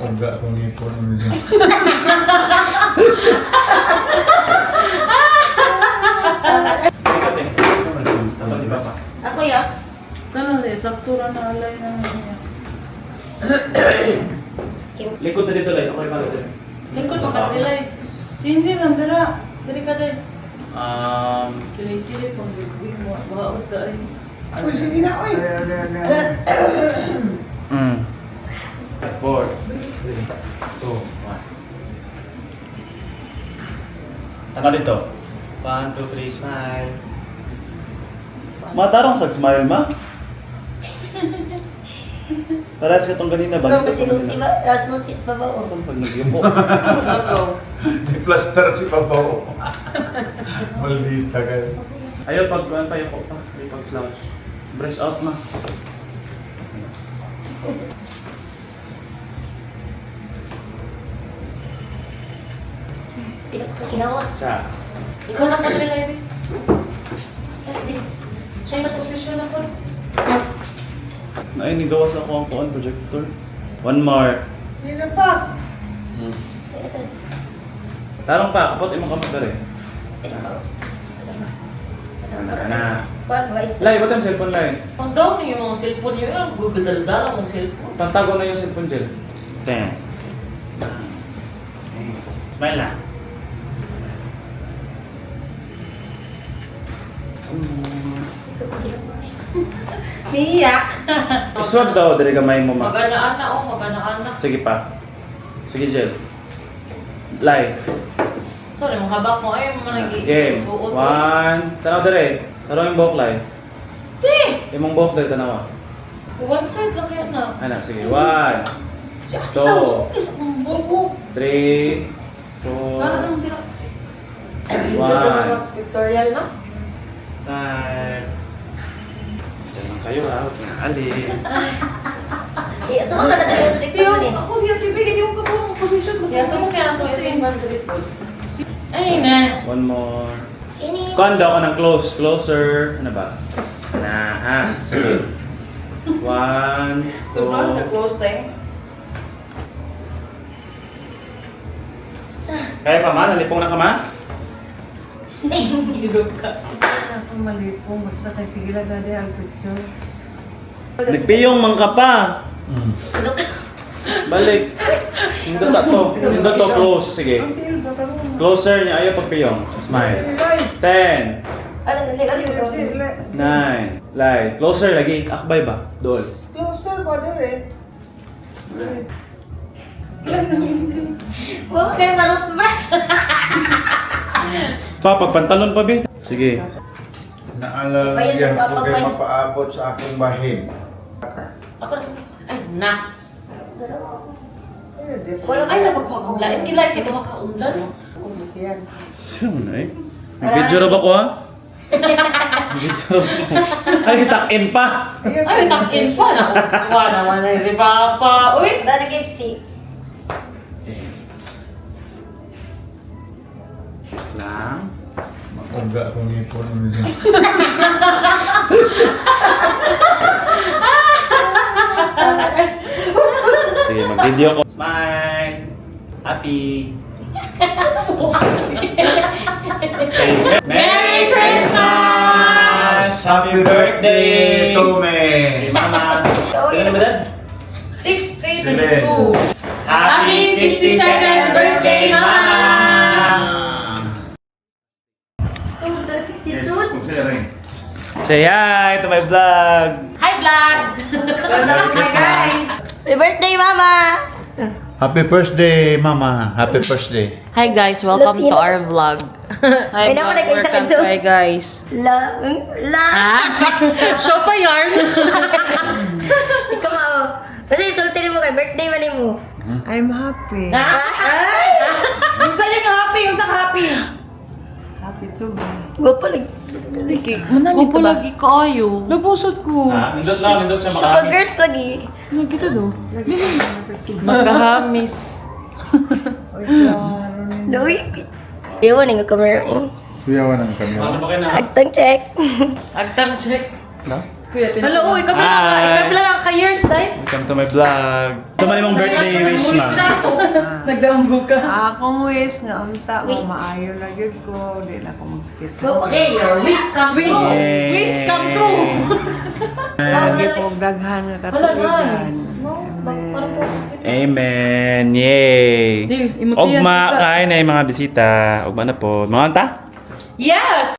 Enggak akong ipon mo dyan. Ako ya. Kano eh, saktura na alay na niya. Likod na dito, Lai. Okay pa dito. Lingkod mo ka nila eh. Hindi lang, dira. Dali ka din. Kili-kili pang bibig mo. Baot ka ay. Uy, sige na, uy! 4, 3, 2, 1. Tanga dito. 1, 2, 3, smile. Matarong sa smile, ma? Parehas ka itong ganina ba? Ano ba si Lucy ba? Last Lucy pa ba? O? Pag nagyupo. Di plaster si Papaw. Maldita kayo. Ayaw, pag ano pa yung pa. Ayaw, pag slouch. Breast out, ma. Hindi ko ginawa. Isa. Ikaw lang kami nila yun. Siya yung mas posisyon ako. Ay, nigawas ako ang kuhan projector. One more. Hindi na pa! Tarong pa, kapot imong kamot dali. Ana. Kuan ba? Lai, ba't yung cellphone, Lai? Ang dami yung mga cellphone nyo yun. Gugadal-dal ang cellphone. Pantago na yung cellphone, Jel. 10. Smile na. Niyak! Iswag daw, dali gamay mo, ma. Mag-anaan na oh, mag-anaan na. Sige pa. Sige, Jel. Lai. Sorry, mga habak mo ay managi. Game. 1. Tanaw dali. Tanaw yung buhok, Lai. Imong buhok dali, tanaw. One side lang kaya na. Ano, sige. 1, Isang bukis ang buhok! 3, 4, Parang hindi na. Pictorial na? 5. Diyan lang kayo, ha. Huwag na alis. Ito mo ka na tayo trip Tiyo, ko din. ako di ang tibig, hindi ko ka po position. Siya ito mo kaya ito yung one trip ko. Ay na. One more. Ini. Kondo ka ng close. Closer. Ano ba? Na, ha? Sige. 1, 2. Sobrang na-close tayo. Kaya pa, ma? Nalipong na ka, ma? Hilog ka. Ako malipong, basta kay sige lang gani ang picture. Nagpiyong man ka pa. Hilog ka. Balik. Hindi to. Hindi to close. Sige. Ang tiil ba? Tanong. Closer niya. Ayaw pagpiyong. Smile. 10, Ano na nila ko. 9. Light. Closer lagi. Akbay ba? Doon. Closer ba doon eh? Huwag kayo marot brush. Pa, pagpantalon pa, be. Sige. Naalalagyan ko kayo mapaabot sa aking bahin. Ako na. Ay, na. Wala Wala ay napagkakablain nila kinuha ka undan. yan. Saan na eh? Nag-video ra ba ko, ha? Nag-video ra ba ko? Ay, itak-in pa! Ay, takin pa na uswa naman na si Papa. Uy, dali kay si. Lang. Enggak akong ipon mo dyan. Sige, mag-video ko. Smile! Happy! Merry Christmas! Happy birthday to me! Mama! Kailan na ba dad? 60-22. Happy 62nd birthday, Mama! Say hi to my vlog! Hi, vlog! Welcome guys! Happy birthday, Mama! Happy birthday, Mama. Happy birthday. Hi guys, welcome to our vlog. Ay, Hi naman, vlog, nag-isa welcome ka, so- hi guys. La. Show pa yarn. Ikaw mao. Kasi sulti mo kay birthday man mo. I'm happy. Ay! Yung sa'yo yung happy, yung sa happy. Happy to be. Gopo lang. Manami pa lagi kayo. Nabusot ko. Ha? Nindot siya Pag makamis. girls lagi. Ano kita do? Magkahamis. Ay, klaro ni. Doy. Iwan nga camera. Kuyawan ang kanya. Ano ba kayo na? Agtang check. Agtang check. No? Hello, ikabila lang ka-years, day. Welcome to my vlog. Ito man imong birthday wish, ma. Nagdaunggo ka. Akong wish nga unta Wish. maayo na gyud ko, di na ako mag-skits. Okay, your wish come Wish. true. Yay. Wish come true. Lagi kong daghan nga Wala, katuigan. nice. No? Parang po. Amen. Yay. Dil, imutihan Ugma kita. kain na yung mga bisita. Ugma na po. Mga anta? Yes!